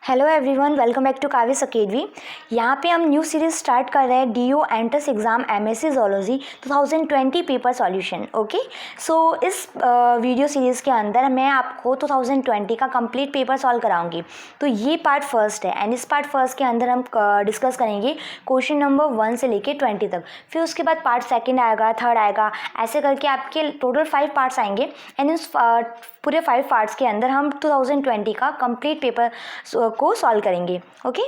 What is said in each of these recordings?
Hello everyone, welcome back to Kavya's academy. यहाँ पे हम न्यू सीरीज स्टार्ट कर रहे हैं DU entrance exam MSc zoology 2020 paper solution. Okay, so इस वीडियो सीरीज़ के अंदर मैं आपको 2020 का कंप्लीट पेपर सॉल्व कराऊंगी। तो ये पार्ट फर्स्ट है एंड इस पार्ट फर्स्ट के अंदर हम डिस्कस करेंगे क्वेश्चन नंबर 1 से लेके 20 तक। फिर उसके बाद पार्ट सेकेंड आएगा, थर्ड आएगा, ऐसे करके आपके टोटल 5 पार्ट्स आएंगे एंड इस पूरे 5 पार्ट्स के अंदर हम 2020 का कंप्लीट पेपर को सॉल्व करेंगे। ओके,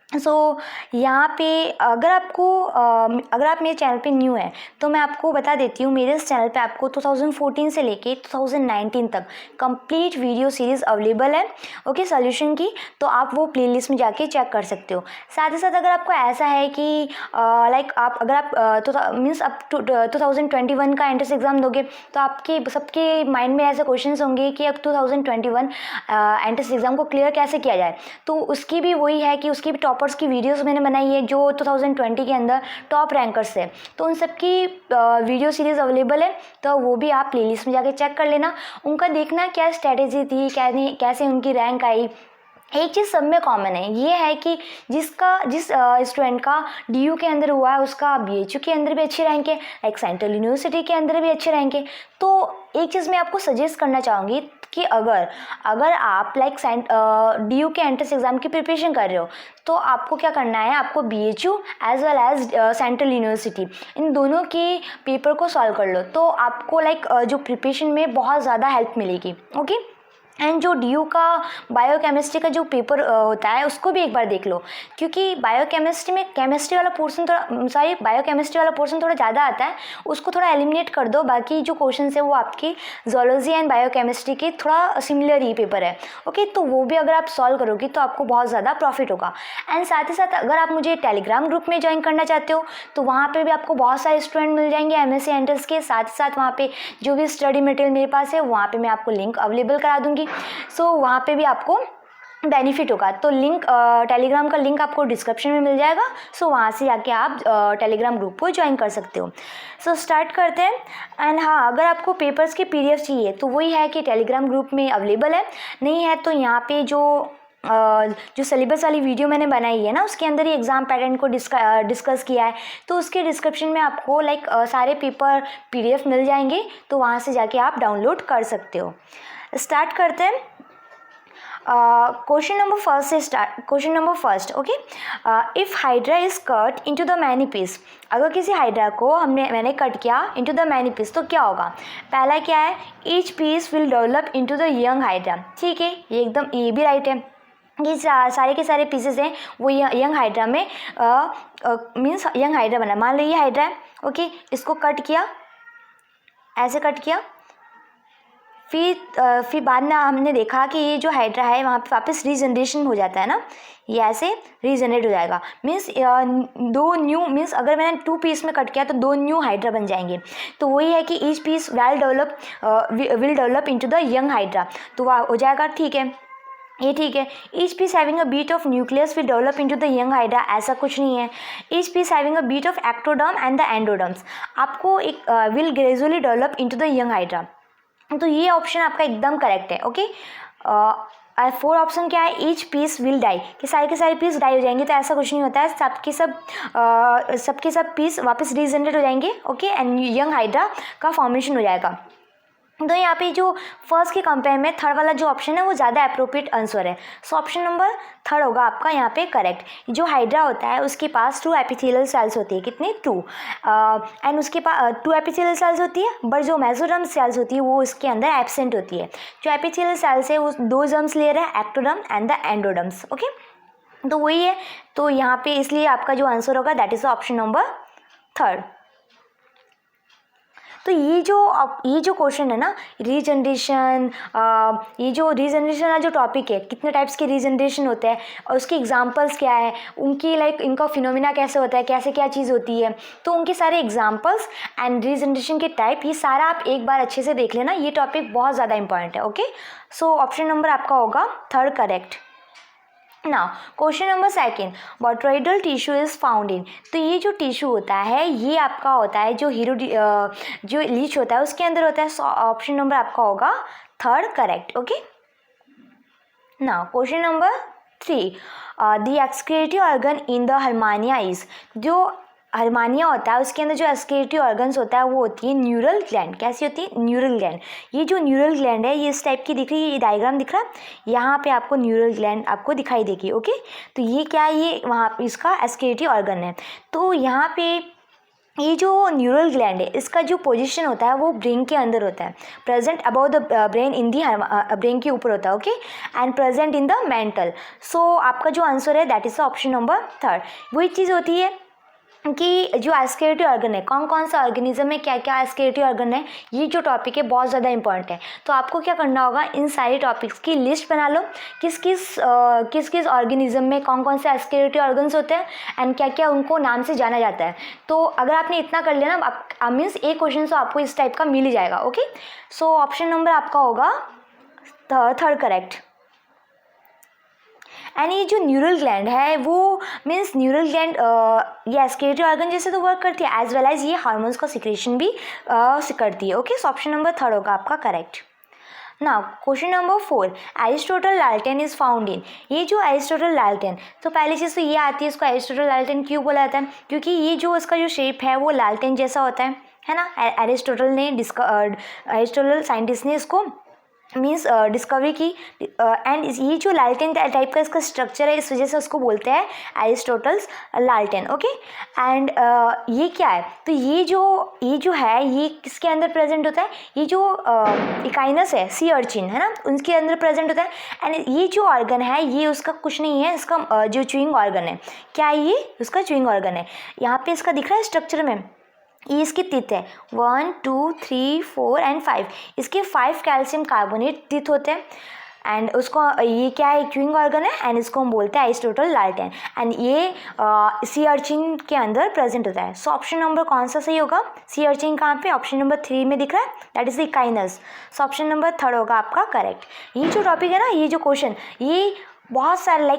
सो यहाँ पे अगर आप मेरे चैनल पे न्यू है तो मैं आपको बता देती हूँ, मेरे इस चैनल पे आपको 2014 से लेके 2019 तक कंप्लीट वीडियो सीरीज़ अवेलेबल है। ओके, सॉल्यूशन की, तो आप वो प्लेलिस्ट में जाके चेक कर सकते हो। साथ ही साथ अगर आपको ऐसा है कि अगर आप 2021 का एंट्रेंस एग्ज़ाम दोगे तो आपके सबके माइंड में ऐसे क्वेश्चंस होंगे कि अब 2021 एंट्रेंस एग्ज़ाम को क्लियर कैसे किया जाए। तो उसकी भी वही है कि उसकी भी टॉपर्स की वीडियोस मैंने बनाई है जो 2020 के अंदर टॉप रैंकर्स है, तो उन सब की वीडियो सीरीज़ अवेलेबल है। तो वो भी आप प्लेलिस्ट में जाके चेक कर लेना, उनका देखना क्या स्ट्रेटेजी थी, कैसे उनकी रैंक आई। एक चीज़ सब में कॉमन है, ये है कि जिस स्टूडेंट का डीयू के अंदर हुआ है उसका बीएचयू के अंदर भी अच्छी रैंक है, लाइक सेंट्रल यूनिवर्सिटी के अंदर भी अच्छी रैंक है। तो एक चीज़ मैं आपको सजेस्ट करना चाहूँगी कि अगर आप लाइक डीयू के एंट्रेंस एग्ज़ाम की प्रिपरेशन कर रहे हो तो आपको क्या करना है, आपको BHU as well as central university इन दोनों के पेपर को सॉल्व कर लो, तो आपको जो प्रिपरेशन में बहुत ज़्यादा हेल्प मिलेगी। ओके, एंड जो डीयू का बायोकेमिस्ट्री का जो पेपर होता है उसको भी एक बार देख लो, क्योंकि बायोकेमिस्ट्री में बायोकेमिस्ट्री वाला पोर्शन थोड़ा ज़्यादा आता है, उसको थोड़ा एलिमिनेट कर दो। बाकी जो क्वेश्चन है वो आपकी जोलॉजी एंड बायोकेमिस्ट्री के थोड़ा सिमिलर ही पेपर है। ओके, तो वो भी अगर आप सॉल्व करोगे तो आपको बहुत ज़्यादा प्रॉफिट होगा। एंड साथ ही साथ अगर आप मुझे टेलीग्राम ग्रुप में ज्वाइन करना चाहते हो तो वहाँ पर भी आपको बहुत सारे स्टूडेंट मिल जाएंगे एमएससी एंट्रेंस के। साथ ही साथ वहाँ पर जो भी स्टडी मटेरियल मेरे पास है वहाँ पर मैं आपको लिंक अवेलेबल करा दूँगी। सो वहाँ पे भी आपको बेनिफिट होगा। तो लिंक टेलीग्राम का लिंक आपको डिस्क्रिप्शन में मिल जाएगा। सो वहाँ से जाके आप टेलीग्राम ग्रुप को ज्वाइन कर सकते हो। सो स्टार्ट करते हैं। एंड हाँ, अगर आपको पेपर्स की पीडीएफ चाहिए तो वही है कि टेलीग्राम ग्रुप में अवेलेबल है, नहीं है तो यहाँ पे जो सिलेबस वाली वीडियो मैंने बनाई है ना उसके अंदर ही एग्ज़ाम पैटर्न को डिस्कस किया है, तो उसके डिस्क्रिप्शन में आपको सारे पेपर पीडीएफ मिल जाएंगे, तो वहाँ से जाके आप डाउनलोड कर सकते हो। स्टार्ट करते हैं। Question number first. Okay, if hydra is cut into the many piece, अगर किसी हाइड्रा को मैंने कट किया इनटू द मैनी पीस तो क्या होगा। पहला क्या है, each piece will develop into the young hydra. ठीक है, ये भी राइट है कि सारे के सारे पीसेस हैं वो यंग हाइड्रा में मीन्स यंग हाइड्रा बना। मान लो ये हाइड्रा है, ओके, इसको कट किया, ऐसे कट किया, फिर बाद में हमने देखा कि ये जो हाइड्रा है वहाँ पे वापस रीजनरेशन हो जाता है ना, ये ऐसे रीजनरेट हो जाएगा। मीन्स दो न्यू, मीन्स अगर मैंने 2 पीस में कट किया तो 2 न्यू हाइड्रा बन जाएंगे। तो वही है कि each piece will develop into the young hydra, तो वह हो जाएगा। ठीक है, ये ठीक है। Each piece having a bit of nucleus will develop into the young hydra, ऐसा कुछ नहीं है। Each piece having a bit of ectoderm and the endoderms, आपको एक will gradually develop into the young hydra, तो ये ऑप्शन आपका एकदम करेक्ट है। ओके, 4 ऑप्शन क्या है, ईच पीस विल डाई, कि सारे के सारे पीस डाई हो जाएंगे, तो ऐसा कुछ नहीं होता है, सबके सब पीस वापस रीजनरेट हो जाएंगे। ओके, एंड यंग हाइड्रा का फॉर्मेशन हो जाएगा। तो यहाँ पे जो फर्स्ट के कंपेयर में थर्ड वाला जो ऑप्शन है वो ज़्यादा अप्रोप्रिएट आंसर है। सो ऑप्शन नंबर थर्ड होगा आपका यहाँ पे करेक्ट। जो हाइड्रा होता है उसके पास 2 एपिथेलियल सेल्स होती है, कितनी 2, एंड उसके पास 2 एपिथेलियल सेल्स होती है, बट जो मेसोडर्म सेल्स होती है वो इसके अंदर एब्सेंट होती है। जो एपिथेलियल सेल्स है वो 2 जर्म्स ले रहा है, एक्टोडर्म एंड द एंडोडर्म्स। ओके, तो वही है, तो यहाँ पे इसलिए आपका जो आंसर होगा that is option number third. तो ये जो क्वेश्चन है ना, रीजनरेशन, ये जो रीजनरेशन वाला जो टॉपिक है, कितने टाइप्स के रीजनरेशन होते हैं और उसके एग्जांपल्स क्या है, उनकी इनका फिनोमिना कैसे होता है, कैसे क्या चीज़ होती है, तो उनके सारे एग्जांपल्स एंड रीजनरेशन के टाइप, ये सारा आप एक बार अच्छे से देख लेना, ये टॉपिक बहुत ज़्यादा इंपॉर्टेंट है। ओके, सो ऑप्शन नंबर आपका होगा third correct. Now question number second, botryoidal tissue is found in, तो ये जो टिश्यू होता है ये आपका होता है जो जो लीच होता है उसके अंदर होता है। सो ऑप्शन नंबर आपका होगा third correct. Okay, now question number 3 the excretory organ in the हर्मानिया इज, जो हर्मानिया होता है उसके अंदर जो एक्सक्रीटरी ऑर्गन्स होता है वो होती है न्यूरल ग्लैंड। कैसी होती है? Neural gland. ये जो न्यूरल ग्लैंड है ये इस टाइप की दिख रही है, ये डायग्राम दिख रहा है, यहाँ पे आपको न्यूरल ग्लैंड आपको दिखाई देगी। ओके, तो ये क्या है? ये वहाँ इसका एक्सक्रीटरी ऑर्गन है। तो यहाँ पे ये जो न्यूरल ग्लैंड है इसका जो पोजीशन होता है वो ब्रेन के अंदर होता है, present about the brain in the brain के ऊपर होता है। Okay, and present in the mantle. So आपका जो आंसर है that is the option number 3। वही चीज़ होती है कि जो एक्सक्रीटरी ऑर्गन है, कौन कौन सा ऑर्गेनिज्म में क्या क्या एक्सक्रीटरी ऑर्गन है, ये जो टॉपिक है बहुत ज़्यादा इंपॉर्टेंट है। तो आपको क्या करना होगा, इन सारे टॉपिक्स की लिस्ट बना लो, किस किस ऑर्गेनिज्म में कौन कौन से एक्सक्रीटरी ऑर्गन्स होते हैं एंड क्या क्या उनको नाम से जाना जाता है। तो अगर आपने इतना कर लिया ना, आप मीन्स एक क्वेश्चन तो आपको इस टाइप का मिल ही जाएगा। ओके, सो ऑप्शन नंबर आपका होगा 3rd करेक्ट। एंड ये जो न्यूरल ग्लैंड है वो मीन्स न्यूरल ग्लैंड ये एक्सक्रीटरी ऑर्गन जैसे तो वर्क करती है, एज वेल एज ये हार्मोन्स का सिक्रेशन भी करती है। ओके, सो ऑप्शन नंबर 3 होगा आपका correct. Now question number 4, Aristotle lantern is found in. ये जो एरिस्टोटल लाल्टेन, तो पहली चीज़ तो ये आती है, इसको एरिस्टोटल लाल्टेन क्यों बोला जाता है? क्योंकि ये जो इसका जो शेप है वो लाल्टेन जैसा होता है ना। एरिस्टोटल साइंटिस्ट ने इसको मीन्स डिस्कवरी की, एंड ये जो लाल्टेन टाइप का इसका स्ट्रक्चर है इस वजह से उसको बोलते हैं एरिस्टोटल्स लाल्टेन। ओके, एंड ये क्या है? तो ये जो है ये किसके अंदर प्रेजेंट होता है? ये जो इकाइनस है, सी अर्चिन है ना, उनके अंदर प्रेजेंट होता है। एंड ये जो ऑर्गन है ये उसका कुछ नहीं है, इसका जो च्यूइंग ऑर्गन है, क्या है ये? उसका च्यूइंग ऑर्गन है। यहाँ पे इसका दिख रहा है स्ट्रक्चर में, ये इसकी टीथ है 1 2 3 4 एंड 5, इसके 5 कैल्शियम कार्बोनेट टीथ होते हैं। एंड उसको ये क्या है? च्यूइंग ऑर्गन है एंड इसको हम बोलते हैं एरिस्टोटल लाल्टेन, एंड ये सी अर्चिन के अंदर प्रेजेंट होता है। सो ऑप्शन नंबर कौन सा सही होगा? सी अर्चिन कहाँ पे? ऑप्शन नंबर 3 में दिख रहा है, that is the echinus. So option number 3 होगा आपका करेक्ट। ये जो टॉपिक है ना, ये जो क्वेश्चन, ये बहुत सारे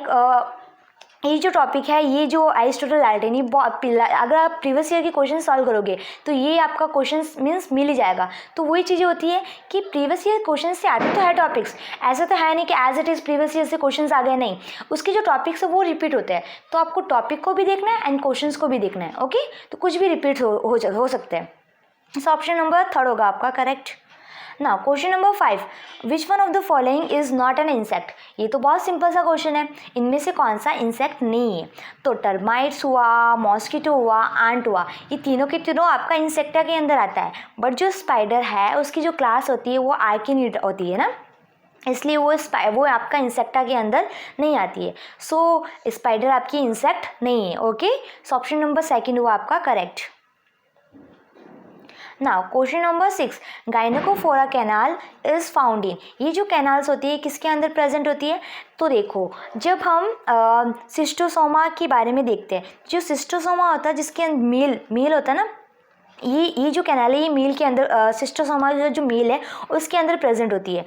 ये जो टॉपिक है, ये जो एरिस्टोटल लाल्टेन, अगर आप प्रीवियस ईयर के क्वेश्चन सॉल्व करोगे तो ये आपका क्वेश्चन मीन्स मिल ही जाएगा। तो वही चीज़ें होती है कि प्रीवियस ईयर क्वेश्चन से आते तो है टॉपिक्स, ऐसा तो है नहीं कि as it is previous year से क्वेश्चन आ गए, नहीं, उसके जो टॉपिक्स है वो रिपीट होते हैं। तो आपको टॉपिक को भी देखना है एंड क्वेश्चन को भी देखना है। ओके, तो कुछ भी रिपीट हो सकते हैं। सो ऑप्शन नंबर 3 होगा आपका correct. Now question number 5, which one of the following is not an insect. ये तो बहुत सिंपल सा क्वेश्चन है, इनमें से कौन सा इंसेक्ट नहीं है? तो टर्माइट्स हुआ, मॉस्किटो हुआ, आंट हुआ, ये तीनों के तीनों आपका इंसेक्टा के अंदर आता है। बट जो स्पाइडर है उसकी जो क्लास होती है वो आर्किनिड होती है ना, इसलिए वो आपका इंसेक्टा के अंदर नहीं आती है। सो स्पाइडर आपकी इंसेक्ट नहीं है। ओके, सो ऑप्शन नंबर 2 हुआ आपका correct. Now question number 6, gynaecophoral canal is found in. ये जो कैनाल्स होती है किसके अंदर प्रेजेंट होती है? तो देखो, जब हम सिस्टोसोमा के बारे में देखते हैं, जो सिस्टोसोमा होता है जिसके अंदर मेल होता है ना, ये जो कैनाल है ये मेल के अंदर, सिस्टोसोमा जो मेल है उसके अंदर प्रेजेंट होती है।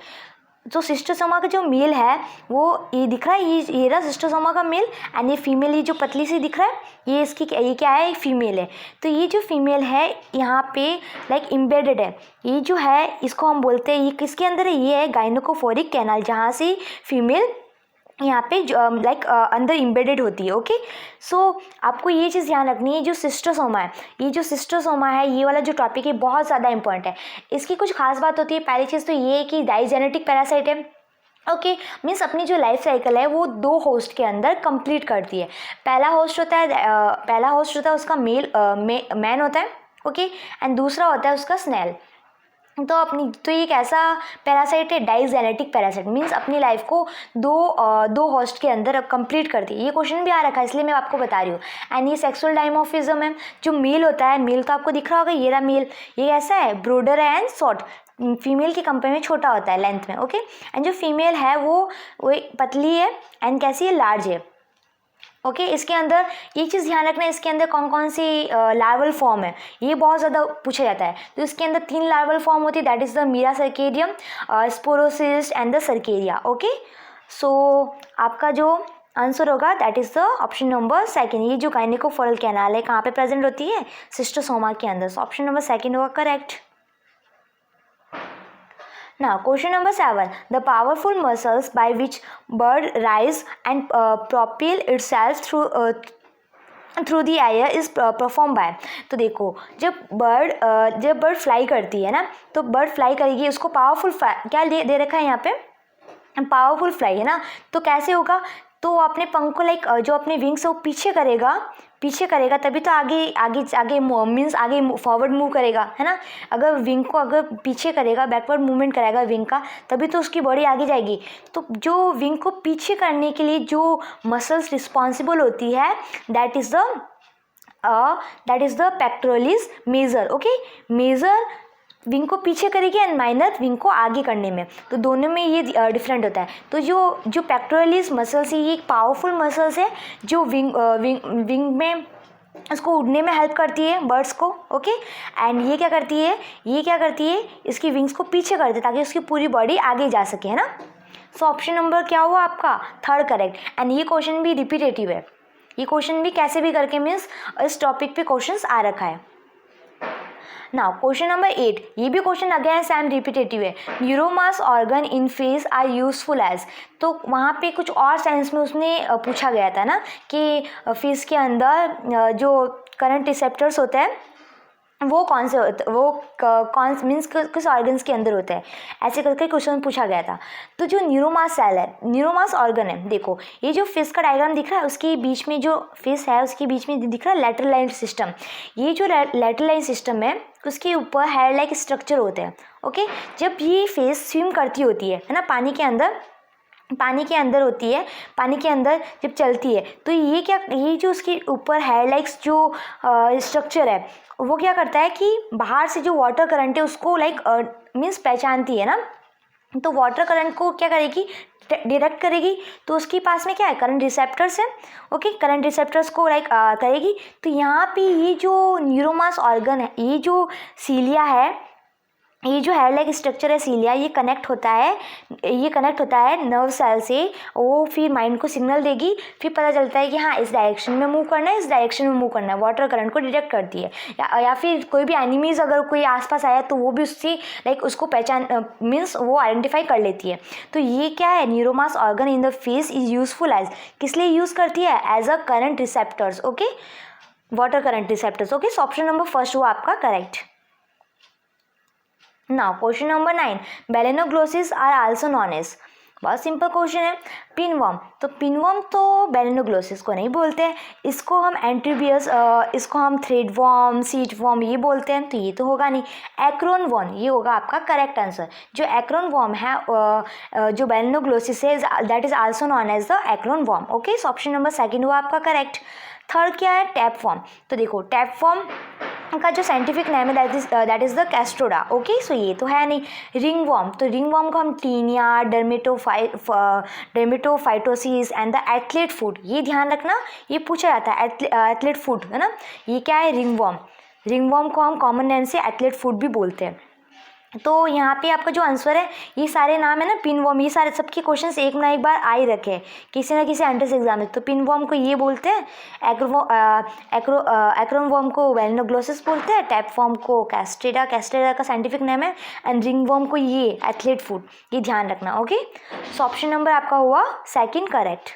तो सिस्टोसोमा का जो मेल है वो ये दिख रहा है, ये रहा सिस्टोसोमा का मेल, एंड ये फीमेल, ये जो पतली सी दिख रहा है ये क्या है? फीमेल है। तो ये जो फीमेल है यहाँ पे लाइक इम्बेडेड है, ये जो है इसको हम बोलते हैं, ये किसके अंदर है? ये है गाइनोकोफोरिक कैनाल, जहाँ से फीमेल यहाँ पे लाइक अंदर इम्बेडेड होती है। ओके, सो आपको ये चीज़ ध्यान रखनी है, जो सिस्टोसोमा है, ये जो सिस्टोसोमा है ये वाला जो टॉपिक है बहुत ज़्यादा इंपॉर्टेंट है। इसकी कुछ खास बात होती है, पहली चीज़ तो ये है कि डाइजेनेटिक पैरासाइट है। ओके, मीन्स अपनी जो लाइफ साइकिल है वो 2 होस्ट के अंदर कंप्लीट करती है। पहला होस्ट होता है उसका मैन होता है। ओके, एंड दूसरा होता है उसका स्नेल। तो ये एक ऐसा पैरासाइट है, डाइजेनेटिक पैरासाइट, मीन्स अपनी लाइफ को दो होस्ट के अंदर कंप्लीट करती है। ये क्वेश्चन भी आ रखा है इसलिए मैं आपको बता रही हूँ। एंड ये सेक्सुअल डाइमॉर्फिज्म है। जो मेल होता है, मेल तो आपको दिख रहा होगा, ये रहा मेल, ये ऐसा है ब्रोडर है एंड शॉर्ट, फीमेल की कंपेयर में छोटा होता है लेंथ में। ओके, एंड जो फीमेल है वो पतली है एंड कैसी है? लार्ज है। ओके, इसके अंदर ये चीज़ ध्यान रखना है, इसके अंदर कौन कौन सी लार्वल फॉर्म है ये बहुत ज़्यादा पूछा जाता है। तो इसके अंदर 3 लार्वल फॉर्म होती है, that is the mira cercarium, sporocyst and the cercaria. Okay, so आपका जो आंसर होगा that is the option number 2। ये जो गाइनोकोफोरल कैनाल है कहाँ पे प्रेजेंट होती है? सिस्टोसोमा के अंदर। सो ऑप्शन नंबर 2 होगा correct. Now, question number 7. The powerful muscles by which bird rise and propel itself through the air is performed by. तो देखो, जब बर्ड फ्लाई करती है ना, तो बर्ड फ्लाई करेगी, उसको पावरफुल क्या दे रखा है यहाँ पे, पावरफुल फ्लाई है ना। तो कैसे होगा, तो अपने पंख को लाइक जो अपने विंग्स है वो पीछे करेगा तभी तो आगे मीन्स आगे फॉरवर्ड मूव करेगा, है ना। अगर विंग को अगर पीछे करेगा, बैकवर्ड मूवमेंट कराएगा विंग का, तभी तो उसकी बॉडी आगे जाएगी। तो जो विंग को पीछे करने के लिए जो मसल्स रिस्पॉन्सिबल होती है, that is the pectoralis major. Okay, major wing को पीछे करेगी एंड माइनर विंग को आगे करने में, तो दोनों में ये डिफरेंट होता है। तो जो पेक्टोरलिस मसल्स है, ये एक पावरफुल मसल्स है जो विंग में उसको उड़ने में हेल्प करती है बर्ड्स को। ओके, एंड ये क्या करती है, इसकी विंग्स को पीछे करती है ताकि उसकी पूरी बॉडी आगे जा सके, है ना। सो ऑप्शन नंबर क्या हुआ आपका, 3rd करेक्ट। एंड ये क्वेश्चन भी रिपीटेटिव है, ये क्वेश्चन भी कैसे भी करके मीन्स इस टॉपिक पे क्वेश्चंस आ रखा है। नाउ क्वेश्चन नंबर 8, ये भी क्वेश्चन अगेन सेम रिपीटेटिव है। Neuromast organ in face are useful as, तो वहाँ पे कुछ और सेंस में उसने पूछा गया था ना कि फेस के अंदर जो करंट रिसेप्टर्स होते हैं वो कौन से होते, वो कौन मीन्स किस ऑर्गन्स के अंदर होता है, ऐसे करके क्वेश्चन पूछा गया था। तो जो न्यूरोमास सेल है, न्यूरोमास ऑर्गन है, देखो ये जो फेस का डायग्राम दिख रहा है, उसके बीच में जो फेस है उसके बीच में दिख रहा है लेटरल लाइन सिस्टम। ये जो लेटरल लाइन सिस्टम है उसके ऊपर हेयर लाइक स्ट्रक्चर होते हैं। ओके, जब ये फेस स्विम करती होती है ना, पानी के अंदर होती है, पानी के अंदर जब चलती है, तो ये जो उसके ऊपर हेयर लाइक्स जो स्ट्रक्चर है वो क्या करता है कि बाहर से जो वाटर करंट है उसको लाइक मीन्स पहचानती है ना। तो वाटर करंट को क्या करेगी, डायरेक्ट करेगी। तो उसके पास में क्या है, करंट रिसेप्टर्स है। ओके, करंट रिसेप्टर्स को लाइक करेगी। तो यहाँ पे ये जो न्यूरोमास ऑर्गन है, ये जो सीलिया है, ये जो हेयर लाइक स्ट्रक्चर है सीलिया, ये कनेक्ट होता है नर्व सेल से। वो फिर माइंड को सिग्नल देगी, फिर पता चलता है कि हाँ इस डायरेक्शन में मूव करना है, इस डायरेक्शन में मूव करना है। वाटर करंट को डिटेक्ट करती है। या फिर कोई भी एनिमीज अगर कोई आसपास आया तो वो भी उससे लाइक उसको पहचान मीन्स वो आइडेंटिफाई कर लेती है। तो ये क्या है, neuromast organ in the face is useful as, किस लिए यूज़ करती है, as a current receptors. Okay, water current receptors. Okay, so option number first हुआ आपका correct. Now question number 9, Balanoglossus are also known as, बहुत simple question है। Pinworm, तो pinworm तो बेलेनोग्लोसिस को नहीं बोलते, इसको हम एंटीबियस, इसको हम थ्रेड वर्म, सीट वर्म ये बोलते हैं, तो ये तो होगा नहीं। एक्रोन वर्म ये होगा आपका करेक्ट आंसर। जो एक्रोन वर्म है जो बेलेनोग्लोसिस है, that is also known as the acorn worm. Okay, so option number 2 हुआ आपका करेक्ट। 3rd क्या है, टैप वर्म। तो देखो टैप वर्म का जो साइंटिफिक नेम है दैट इज द कैस्ट्रोडा। ओके, सो ये तो है नहीं। रिंग वर्म, तो रिंग वर्म को हम tinea, dermatophytosis and the athlete foot, ये ध्यान रखना, ये पूछा जाता है एथलीट फूड, है ना। ये क्या है, रिंग वर्म। रिंग वर्म को हम कॉमन नेम से एथलीट फूड भी बोलते हैं। तो यहाँ पे आपका जो आंसर है, ये सारे नाम है ना पिनवर्म, ये सारे सबके क्वेश्चंस एक ना एक बार आ ही रखे हैं किसी ना किसी एंट्रेंस एग्जाम में। तो पिनवर्म को ये बोलते हैं, एक्रोन वर्म को बेलेनोग्लोसिस बोलते हैं, टैप वर्म को कैस्ट्रेडा का साइंटिफिक नेम है, एंड रिंग वर्म को ये एथलीट फूड, ये ध्यान रखना। ओके, सो ऑप्शन नंबर आपका हुआ 2nd correct.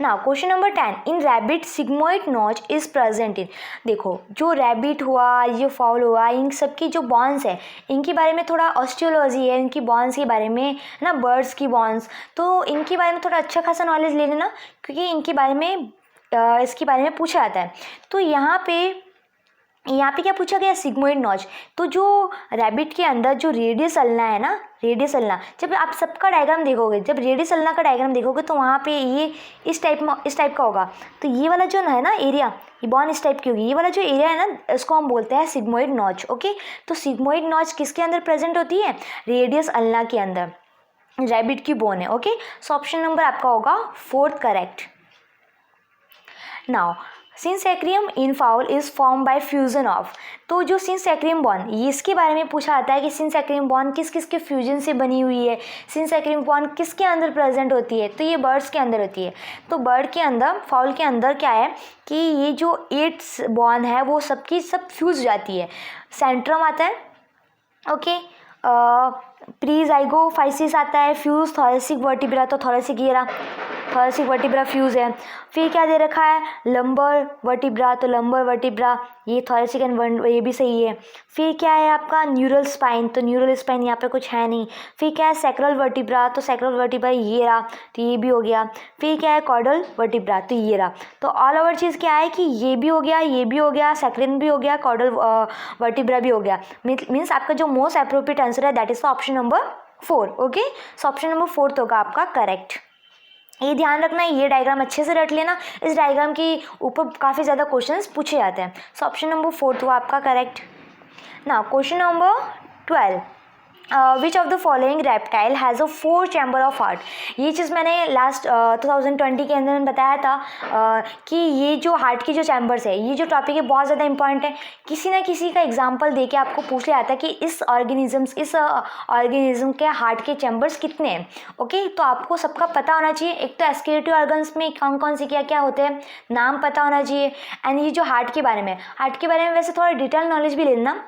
Now question number 10, in rabbit sigmoid notch is present in, देखो जो रैबिट हुआ, ये फाउल हुआ, इन सबकी जो बॉन्स है, इनके बारे में थोड़ा ऑस्टियोलॉजी है, इनकी बॉन्स के बारे में ना, बर्ड्स की बॉन्स, तो इनके बारे में थोड़ा अच्छा खासा नॉलेज ले लेना, क्योंकि इनके बारे में इसके बारे में पूछा जाता है। तो यहाँ पे क्या पूछा गया, सिग्मोइड नॉच। तो जो रैबिट के अंदर जो रेडियस अल्ना है ना, रेडियस अल्ना, जब आप सबका डायग्राम देखोगे, जब रेडियस अल्ना का डायग्राम देखोगे तो वहाँ पे ये इस टाइप का होगा। तो ये वाला जो है ना एरिया, ये बॉन इस टाइप की होगी, ये वाला जो एरिया है ना, इसको हम बोलते हैं सिग्मोइड नॉच। ओके, तो सिग्मोइड नॉच किसके अंदर प्रेजेंट होती है, रेडियस अल्ना के अंदर, रैबिट की बोन है। ओके, सो ऑप्शन नंबर आपका होगा 4th correct. Now synsacrum in fowl is formed by fusion of, तो जो सिंसेक्रियम बॉन्ड, ये इसके बारे में पूछा जाता है कि सिंसेक्रियम बॉन्ड किस किस के फ्यूजन से बनी हुई है, सिंसेक्रियम बॉन्ड किसके अंदर प्रेजेंट होती है, तो ये बर्ड्स के अंदर होती है। तो बर्ड के अंदर, फाउल के अंदर क्या है कि ये जो 8 बॉन्ड है वो सबकी सब फ्यूज जाती है, सेंट्रम आता है। ओके, प्री ज़ाइगोफाइसिस आता है, फ्यूज थोरेसिक वर्टिब्रा, तो थोरेसिक ये रहा, थोरेसिक वर्टिब्रा फ्यूज है। फिर क्या दे रखा है, लंबर वर्टिब्रा, तो लंबर वर्टिब्रा ये थोरेसिक एंड ये भी सही है। फिर क्या है आपका न्यूरल स्पाइन, तो न्यूरल स्पाइन यहाँ पे कुछ है नहीं। फिर क्या है सैक्रल वर्टिब्रा, तो सैक्रल वर्टिब्रा ये रहा, तो ये भी हो गया। फिर क्या है कॉर्डल वर्टिब्रा, तो ये रहा। तो ऑल ओवर चीज़ क्या है कि ये भी हो गया, ये भी हो गया, सैक्रिन भी हो गया, कॉर्डल वर्टिब्रा भी हो गया। मीन्स आपका जो मोस्ट अप्रोप्रिएट आंसर है that is option number 4। Okay, so option number 4 होगा आपका करेक्ट। ये ध्यान रखना है, ये डायग्राम अच्छे से रट लेना, इस डायग्राम के ऊपर काफ़ी ज़्यादा क्वेश्चंस पूछे जाते हैं। सो ऑप्शन नंबर 4 हुआ आपका करेक्ट। ना question number 12, which of the following reptile has a 4 chamber of heart. ये चीज़ मैंने लास्ट 2020 के अंदर बताया था कि ये जो हार्ट की जो चैम्बर्स है, ये जो टॉपिक है बहुत ज़्यादा इंपॉर्टेंट है। किसी ना किसी का एग्जांपल देके आपको पूछ लिया जाता है कि इस ऑर्गेनिज्म के हार्ट के चैम्बर्स कितने हैं। ओके, तो आपको सबका पता होना चाहिए। एक तो एक्सक्रीटरी ऑर्गन्स में कौन कौन से क्या क्या होते हैं, नाम पता होना चाहिए। एंड ये जो हार्ट के बारे में वैसे थोड़ा डिटेल नॉलेज भी लेना।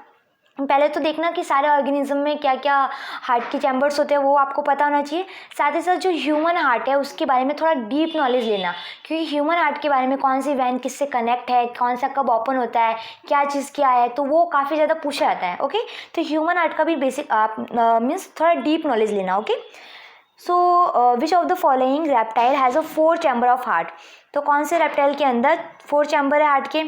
पहले तो देखना कि सारे ऑर्गेनिज्म में क्या क्या हार्ट के चैम्बर्स होते हैं वो आपको पता होना चाहिए। साथ ही साथ जो ह्यूमन हार्ट है उसके बारे में थोड़ा डीप नॉलेज लेना, क्योंकि ह्यूमन हार्ट के बारे में कौन सी वैन किससे कनेक्ट है, कौन सा कब ओपन होता है, क्या चीज़ क्या है, तो वो काफ़ी ज़्यादा पूछा जाता है। ओके, तो ह्यूमन हार्ट का भी बेसिक आप मीन्स थोड़ा डीप नॉलेज लेना। Okay, so which of the following reptile has a 4 chamber of heart. तो कौन से रेप्टाइल के अंदर 4 चैम्बर है हार्ट के।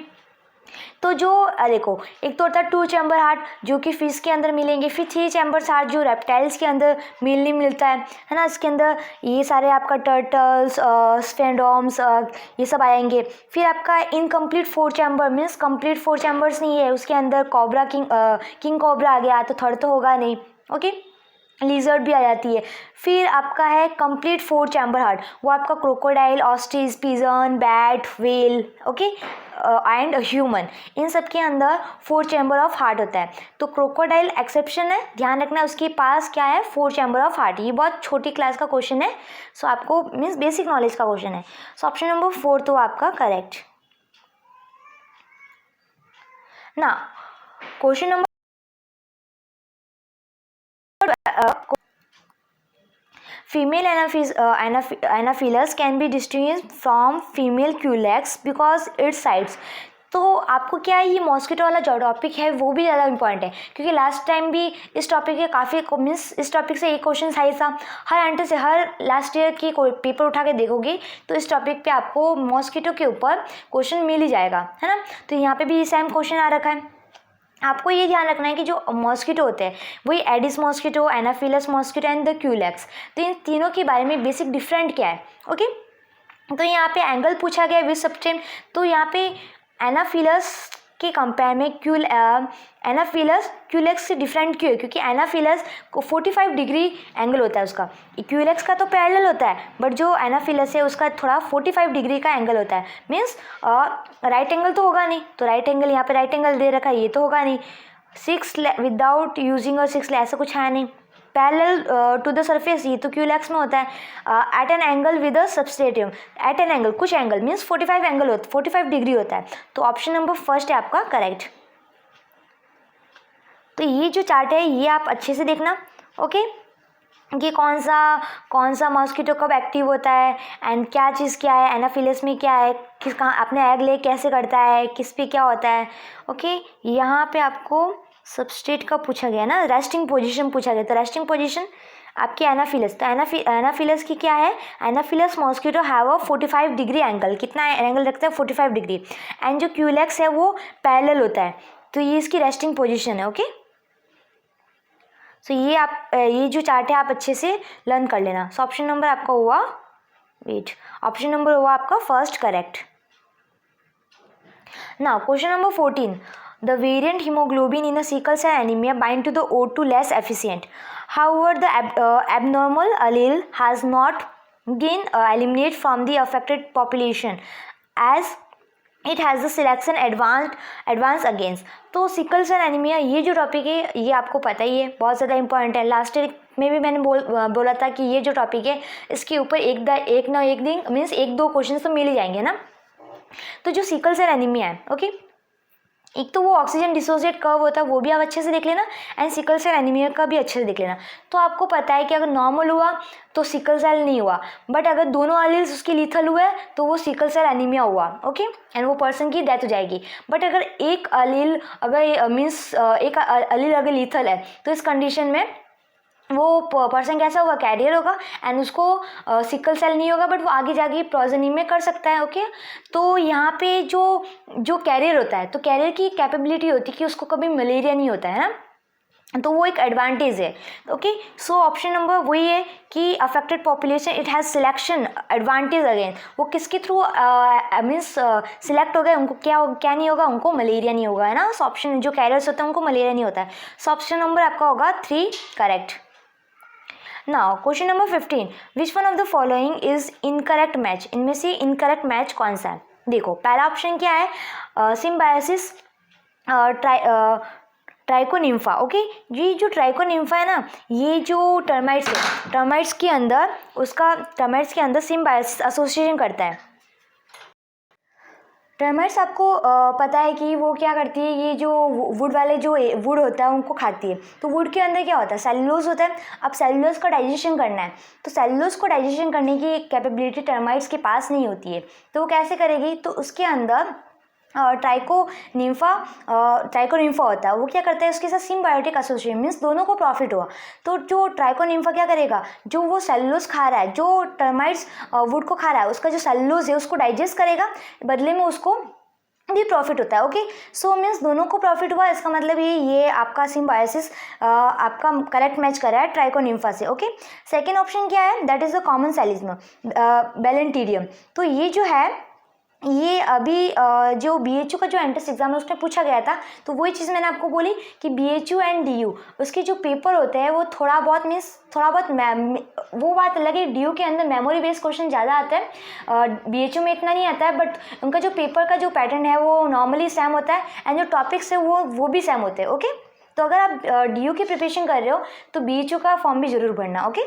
तो जो देखो, एक तो होता है 2 चैम्बर हार्ट जो कि फिश के अंदर मिलेंगे। फिर 3 चैम्बर्स हार्ट जो रेप्टाइल्स के अंदर मेनली मिलता है ना। इसके अंदर ये सारे आपका टर्टल्स, स्फेनोडोम्स ये सब आएंगे। फिर आपका incomplete 4 chamber means complete 4 chambers नहीं है, उसके अंदर कोबरा किंग कोबरा आ गया तो थर्ड तो होगा नहीं। ओके, लिजर्ड भी आ जाती है। फिर आपका है कंप्लीट 4 चैम्बर हार्ट, वो आपका crocodile, ostrich, pigeon, bat, whale, okay and human, इन सब के अंदर 4 चैम्बर ऑफ हार्ट होता है। तो क्रोकोडाइल एक्सेप्शन है, ध्यान रखना उसके पास क्या है 4 चैम्बर ऑफ हार्ट। ये बहुत छोटी क्लास का क्वेश्चन है, सो आपको मीन्स बेसिक नॉलेज का क्वेश्चन है। सो ऑप्शन नंबर 4 तो आपका करेक्ट ना। Question number female Anopheles can be distinguished from female Culex because its sides। तो आपको क्या है, ये मॉस्किटो वाला जो टॉपिक है वो भी ज़्यादा इंपॉर्टेंट है, क्योंकि लास्ट टाइम भी इस टॉपिक के काफ़ी मीन्स इस टॉपिक से एक क्वेश्चन आई था। हर एंटर से हर लास्ट ईयर की कोई पेपर उठा के देखोगे तो इस टॉपिक पे आपको मॉस्किटो के ऊपर क्वेश्चन मिल ही जाएगा, है ना। तो यहाँ पे भी सेम क्वेश्चन आ रखा है। आपको ये ध्यान रखना है कि जो मॉस्किटो होते हैं वही Aedes mosquito, Anopheles mosquito and the Culex, तो इन तीनों के बारे में बेसिक डिफरेंट क्या है। ओके, तो यहाँ पे एंगल पूछा गया विद सबटेम, तो यहाँ पे एनाफिलस के कंपेयर में एनाफिलस क्यूलेक्स से डिफरेंट क्यों है, क्योंकि एनाफिलस को 45 डिग्री एंगल होता है उसका, क्यूलेक्स का तो पैरेलल होता है, बट जो एनाफिलस है उसका थोड़ा 45 डिग्री का एंगल होता है। मीन्स राइट एंगल तो होगा नहीं, तो राइट एंगल यहाँ पे राइट एंगल दे रखा है, ये तो होगा नहीं। 6 विदाउट यूजिंग और 6 ऐसा कुछ है नहीं। पैरेलल टू द सरफेस, ये तो क्यूलेक्स में होता है। At an angle with a substantive, at an angle कुछ एंगल मीन्स 45 एंगल होता है, 45 डिग्री होता है। तो ऑप्शन नंबर फर्स्ट है आपका करेक्ट। तो ये जो चार्ट है ये आप अच्छे से देखना। ओके, कि कौन सा मॉस्किटो कब एक्टिव होता है एंड क्या चीज़ क्या है, एनाफिलस में क्या है, किस कहाँ अपने एग ले कैसे करता है, किस पे क्या होता है। ओके, यहाँ पे आपको सबस्ट्रेट का पूछा गया ना, रेस्टिंग पोजीशन पूछा गया, तो रेस्टिंग पोजीशन आपकी एनाफिलस, तो एनाफिलस की क्या है, Anopheles mosquito have a 45 degree angle, कितना एंगल रखता है 45 डिग्री, एंड जो क्यूलेक्स है वो पैरेलल होता है, तो ये इसकी रेस्टिंग पोजीशन है। ओके, सो ये जो चार्ट है आप अच्छे से लर्न कर लेना। सो ऑप्शन नंबर आपका हुआ ऑप्शन नंबर हुआ आपका first correct. Now question number 14, the variant haemoglobin in a sickle cell anaemia bind to the O2 less efficient. However, the abnormal allele has not been eliminated from the affected population as it has the selection advance against. तो sickle cell anaemia ये जो topic है ये आपको पता ही है, बहुत ज़्यादा इंपॉर्टेंट है। लास्ट ईयर में भी मैंने बोला था कि ये जो टॉपिक है इसके ऊपर एक ना एक दिन मीन्स 1-2 क्वेश्चन तो मिल ही जाएंगे ना। तो जो सिकल सेल एनीमिया है, ओके, एक तो वो ऑक्सीजन डिसोसिएट कर्व होता है वो भी आप अच्छे से देख लेना, एंड सिकल सेल एनीमिया का भी अच्छे से देख लेना। तो आपको पता है कि अगर नॉर्मल हुआ तो सिकल सेल नहीं हुआ, बट अगर दोनों एलील्स उसकी लीथल हुआ है तो वो सिकल सेल एनीमिया हुआ, ओके, एंड वो पर्सन की डेथ हो जाएगी। बट अगर एक एलील अगर मीन्स एक एलील अगर लीथल है तो इस कंडीशन में वो पर्सन कैसा होगा, कैरियर होगा, एंड उसको सिकल सेल नहीं होगा, बट वो आगे जाके प्रोजेनी में कर सकता है, ओके। तो यहाँ पे जो कैरियर होता है, तो कैरियर की कैपेबिलिटी होती है कि उसको कभी मलेरिया नहीं होता है ना, तो वो एक एडवांटेज है, ओके। सो ऑप्शन नंबर वही है कि affected population it has selection advantage again, वो किसके थ्रू मीन्स सिलेक्ट हो गए, उनको क्या नहीं होगा, उनको मलेरिया नहीं होगा, है ना। सो ऑप्शन जो कैरियर्स होते हैं उनको मलेरिया नहीं होता है। सो ऑप्शन नंबर आपका होगा 3 correct. Now question number 15, which one of the following is incorrect match, इनमें से इनकरेक्ट मैच कौन सा है। देखो पहला ऑप्शन क्या है, सिम्बायोसिस ट्राइकोनिम्फा, ओके। ये जो ट्राइकोनिम्फा है ना, ये जो टर्माइट्स है, टर्माइट्स के अंदर सिम्बायोसिस एसोसिएशन करता है। टर्माइट्स आपको पता है कि वो क्या करती है, ये जो वुड वाले जो वुड होता है उनको खाती है। तो वुड के अंदर क्या होता है, सेलुलोज होता है। अब सेलुलोज का डाइजेशन करना है, तो सेलुलोज को डाइजेशन करने की कैपेबिलिटी टर्माइट्स के पास नहीं होती है, तो वो कैसे करेगी, तो उसके अंदर ट्राइकोनिम्फा होता है, वो क्या करता है, उसके साथ सिम्बायोटिक एसोसिएशन मीन्स दोनों को प्रॉफिट हुआ। तो जो ट्राइकोनिम्फा क्या करेगा, जो वो सेलुलोज खा रहा है, जो टर्माइट्स वुड को खा रहा है, उसका जो सेलुलोज है उसको डाइजेस्ट करेगा, बदले में उसको भी प्रॉफिट होता है, ओके। सो मीन्स दोनों को प्रॉफिट हुआ, इसका मतलब ये आपका सिम्बायोसिस आपका करेक्ट मैच कर रहा है ट्राइकोनिम्फा से, ओके। सेकेंड ऑप्शन क्या है, दैट इज द कॉमन सेलिज्म बैलेंटीरियम। तो ये जो है, ये अभी जो BHU का जो एंट्रेंस एग्जाम है उसमें पूछा गया था, तो वही चीज़ मैंने आपको बोली कि BHU एंड DU उसके जो पेपर होते हैं वो थोड़ा बहुत वो बात अलग है, DU के अंदर मेमोरी बेस्ड क्वेश्चन ज़्यादा आता है, BHU में इतना नहीं आता है, बट उनका जो पेपर का जो पैटर्न है वो नॉर्मली सेम होता है, एंड जो टॉपिक्स है वो भी सेम होते हैं, ओके। तो अगर आप DU की प्रिपरेशन कर रहे हो तो BHU का फॉर्म भी जरूर भरना, ओके।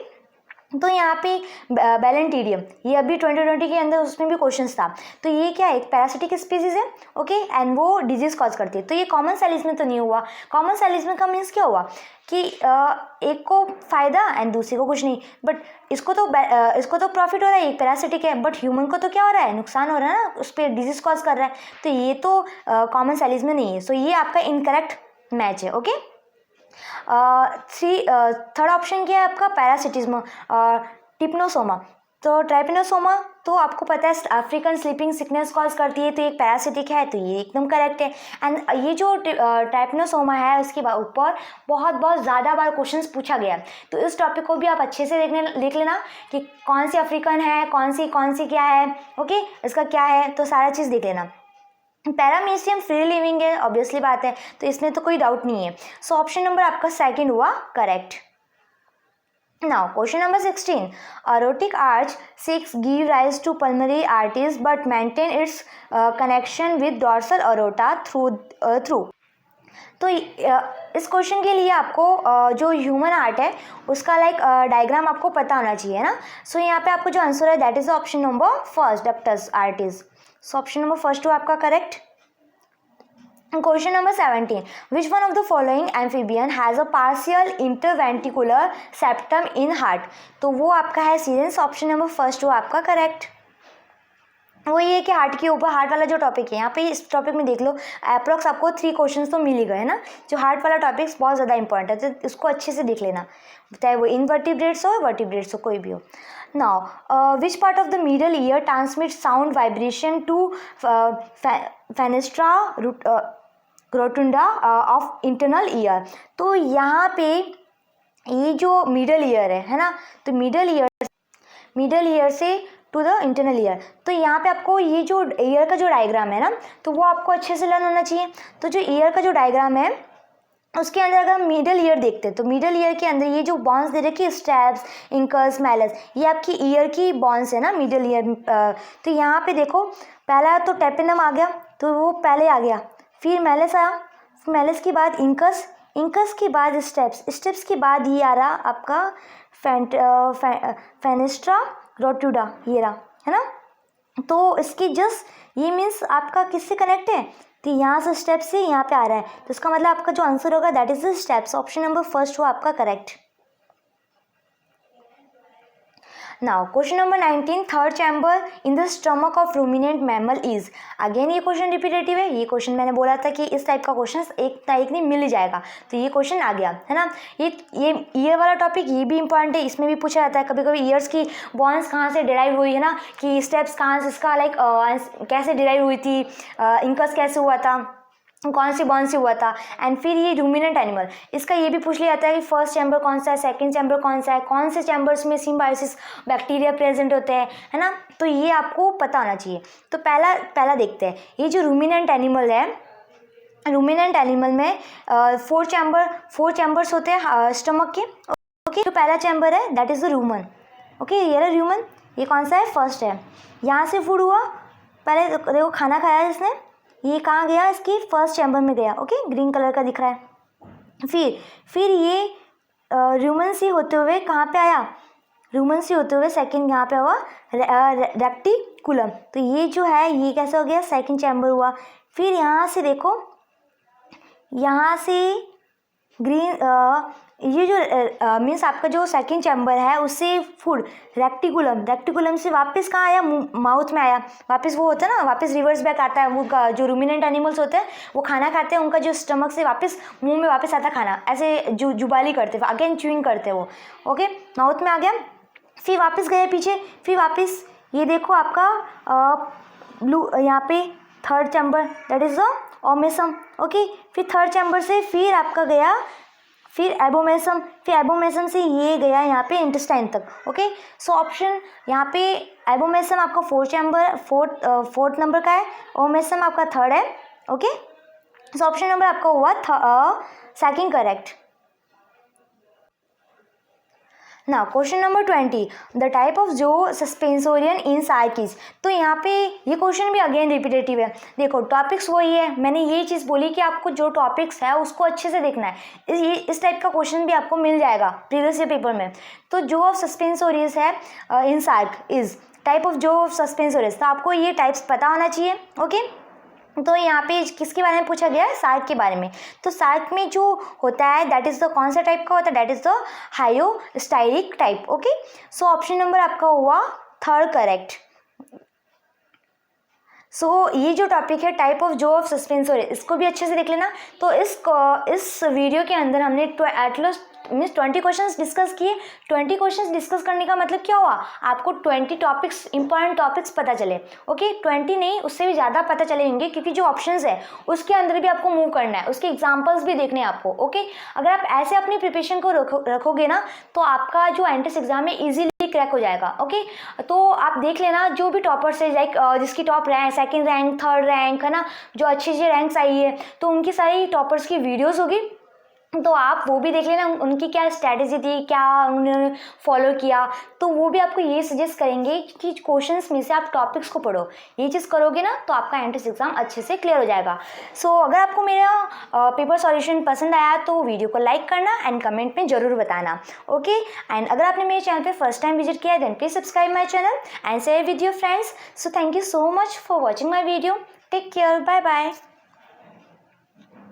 तो यहाँ पे बैलेंटीरियम, ये अभी 2020 के अंदर उसमें भी क्वेश्चंस था। तो ये क्या है, एक पैरासिटिक स्पीसीज है, ओके, एंड वो डिजीज कॉज करती है। तो ये कॉमन सेलिज्म में तो नहीं हुआ। कॉमन सेलिज्म का मीन्स क्या हुआ कि एक को फायदा एंड दूसरे को कुछ नहीं, बट इसको तो प्रॉफिट हो रहा है, एक पैरासिटिक है, बट ह्यूमन को तो क्या हो रहा है, नुकसान हो रहा है ना, उस पर डिजीज कॉज कर रहा है, तो ये तो कॉमन सेलिज्म में नहीं है। सो ये आपका इनकरेक्ट मैच है, ओके। थर्ड ऑप्शन क्या है आपका, पैरासिटिज्म टिप्नोसोमा। तो ट्राइपेनोसोमा तो आपको पता है अफ्रीकन स्लीपिंग सिकनेस कॉज करती है, तो एक पैरासिटिक है, तो ये एकदम करेक्ट है। एंड ये जो ट्राइपेनोसोमा है उसके ऊपर बहुत ज़्यादा बार क्वेश्चंस पूछा गया, तो इस टॉपिक को भी आप अच्छे से देख लेना कि कौन सी अफ्रीकन है, कौन सी क्या है, ओके, इसका क्या है, तो सारा चीज़ देख लेना। पैरामीशियम फ्री लिविंग है, ऑब्वियसली बात है, तो इसमें तो कोई डाउट नहीं है। सो ऑप्शन नंबर आपका सेकंड हुआ correct. Now question number 16, aortic arch 6 give rise to pulmonary arteries but maintain its connection with dorsal aorta through तो इस क्वेश्चन के लिए आपको जो ह्यूमन हार्ट है उसका डायग्राम आपको पता होना चाहिए ना। सो यहाँ पे आपको जो आंसर है that is option number first, ductus arteries. So option number first हुआ आपका correct. Question number 17, which one of the following amphibian has a partial interventricular septum in heart. तो वो आपका है सीरेंस। ऑप्शन नंबर फर्स्ट हुआ आपका correct. वो ये कि हार्ट के ऊपर, हार्ट वाला जो टॉपिक है यहाँ पे, इस टॉपिक में देख लो अप्रॉक्स आपको 3 क्वेश्चन तो मिल ही गए ना। जो हार्ट वाला टॉपिक्स बहुत ज़्यादा इंपॉर्टेंट है, तो इसको अच्छे से देख लेना, चाहे वो इनवर्टिब्रेट्स हो वर्टिब्रेट्स हो, कोई भी हो। Now which part of the middle ear transmit sound vibration to fenestra rotunda of internal ear. तो यहाँ पे ये जो मिडल ईयर है ना, तो मिडल ईयर से टू द इंटरनल ईयर। तो यहाँ पे आपको ये जो ईयर का जो डायग्राम है ना, तो वो आपको अच्छे से लर्न होना चाहिए। तो जो ईयर का जो डायग्राम है उसके अंदर अगर हम मिडल ईयर देखते हैं, तो मिडल ईयर के अंदर ये जो बॉन्स दे रखे स्ट्रैप्स, इंकस, मैलस, ये आपकी ईयर की बॉन्स है ना मिडल ईयर। तो यहाँ पे देखो पहला तो टेपिनम आ गया, तो वो पहले आ गया, फिर मैलस आया, मैलस के बाद इंकस के बाद स्टेप्स के बाद ये आ रहा आपका फेनेस्ट्रा रोटुडा, ये रहा है ना। तो इसकी जस्ट ये मीन्स आपका किससे कनेक्ट है, तो यहाँ से स्टेप से यहाँ पे आ रहा है, तो इसका मतलब आपका जो आंसर होगा that is the steps. Option number first हुआ आपका correct. Now question number 19, third chamber in the stomach of ruminant mammal is. Again ये क्वेश्चन रिपीटेटिव है। ये क्वेश्चन मैंने बोला था कि इस टाइप का क्वेश्चन एक नहीं मिल ही जाएगा, तो ये क्वेश्चन आ गया है ना। ये ईयर वाला टॉपिक ये भी इंपॉर्टेंट है, इसमें भी पूछा जाता है कभी कभी ईयर्स की बोन्स कहाँ से डिराइव हुई है ना, कि स्टेप्स कहाँ से, इसका लाइक कैसे डिराइव हुई थी, इंकस कैसे हुआ था, कौन सी बॉन्ड से हुआ था। एंड फिर ये रूमिनेंट एनिमल, इसका ये भी पूछ लिया जाता है कि फर्स्ट चैम्बर कौन सा है, सेकंड चैम्बर कौन सा है, कौन से चैम्बर्स में सिम्बायोसिस बैक्टीरिया प्रेजेंट होते हैं, है ना। तो ये आपको पता होना चाहिए। तो पहला देखते हैं, ये जो रूमिनेंट एनिमल है, रूमिनेंट एनिमल में 4 चैम्बर्स होते हैं स्टमक के। ओके, जो पहला चैम्बर है that is the Roman. Okay, ये रहा रूमन, ये कौन सा है, फर्स्ट है। यहाँ से फूड हुआ, पहले देखो खाना खाया है इसने, ये कहाँ गया, इसकी फर्स्ट चैम्बर में गया। ओके, ग्रीन कलर का दिख रहा है। फिर ये रूमन से होते हुए कहाँ पे आया, रूमन से होते हुए सेकंड यहाँ पे हुआ रेक्टिकुलम। तो ये जो है ये कैसे हो गया, सेकंड चैम्बर हुआ। फिर यहाँ से देखो, यहाँ से ग्रीन ये जो मीन्स आपका जो सेकंड चैम्बर है उससे फूड रेक्टिकुलम से वापस कहाँ आया, माउथ में आया। वापस वो होता है ना, वापस रिवर्स बैक आता है। वो जो रूमिनेंट एनिमल्स होते हैं वो खाना खाते हैं, उनका जो स्टमक से वापस मुंह में वापस आता खाना, ऐसे जुबाली करते हैं, अगेन च्यूइंग करते हैं वो। ओके, माउथ में आ गया, फिर वापस गए पीछे, फिर वापस ये देखो आपका ब्लू यहाँ पे third chamber that is the omasum. Okay, फिर थर्ड चैम्बर से फिर आपका गया, फिर एबोमेसम, फिर एबोमेसम से ये गया यहाँ पे इंटेस्टाइन तक। ओके, सो ऑप्शन यहाँ पे एबोमेसम आपका फोर्थ नंबर का है, ओमेसम आपका थर्ड है। ओके, सो ऑप्शन नंबर आपका हुआ सेकंड करेक्ट। ना question number 20, the type of जो सस्पेंसोरियन इन साइकिस। तो यहाँ पे ये क्वेश्चन भी अगेन रिपीटेटिव है। देखो टॉपिक्स वही है, मैंने ये चीज़ बोली कि आपको जो टॉपिक्स है उसको अच्छे से देखना है। इस टाइप का क्वेश्चन भी आपको मिल जाएगा प्रीवियस ईयर पेपर में। तो जो ऑफ सस्पेंसोरियस है इन साइक इज टाइप ऑफ जो ऑफ सस्पेंसोरियस, तो आपको ये टाइप्स पता होना चाहिए। ओके, तो यहाँ पे किसके बारे में पूछा गया है, सार्क के बारे में। तो सार्क में जो होता है दैट इज द कौन सा टाइप का होता है, that is the hyostylic type. Okay, so option number आपका हुआ थर्ड करेक्ट। सो ये जो टॉपिक है टाइप ऑफ जो ऑफ सस्पेंसर, इसको भी अच्छे से देख लेना। तो इस वीडियो के अंदर हमने एटलीस्ट मीन्स 20 क्वेश्चंस डिस्कस किए। 20 क्वेश्चंस डिस्कस करने का मतलब क्या हुआ, आपको 20 टॉपिक्स इंपॉर्टेंट टॉपिक्स पता चले। ओके, 20 नहीं उससे भी ज़्यादा पता चलेंगे, क्योंकि जो ऑप्शंस है उसके अंदर भी आपको मूव करना है, उसके एग्जांपल्स भी देखने हैं आपको। ओके, अगर आप ऐसे अपनी प्रिपरेशन को रखोगे ना तो आपका जो एंट्रेंस एग्जाम है ईजिली क्रैक हो जाएगा। ओके, तो आप देख लेना जो भी टॉपर्स है, लाइक जिसकी top rank, second rank, third rank है ना, जो अच्छी रैंक्स आई है, तो उनकी सारी टॉपर्स की वीडियोस होगी, तो आप वो भी देख लेना उनकी क्या स्ट्रैटेजी थी, क्या उन्होंने फॉलो किया। तो वो भी आपको ये सजेस्ट करेंगे कि क्वेश्चंस में से आप टॉपिक्स को पढ़ो। ये चीज़ करोगे ना तो आपका एंट्रेंस एग्जाम अच्छे से क्लियर हो जाएगा। सो अगर आपको मेरा पेपर सॉल्यूशन पसंद आया तो वीडियो को लाइक करना एंड कमेंट में ज़रूर बताना। ओके, एंड अगर आपने मेरे चैनल पर फर्स्ट टाइम विजिट किया है then please subscribe my channel and share with your friends. So thank you so much for watching my video. Take care, bye bye.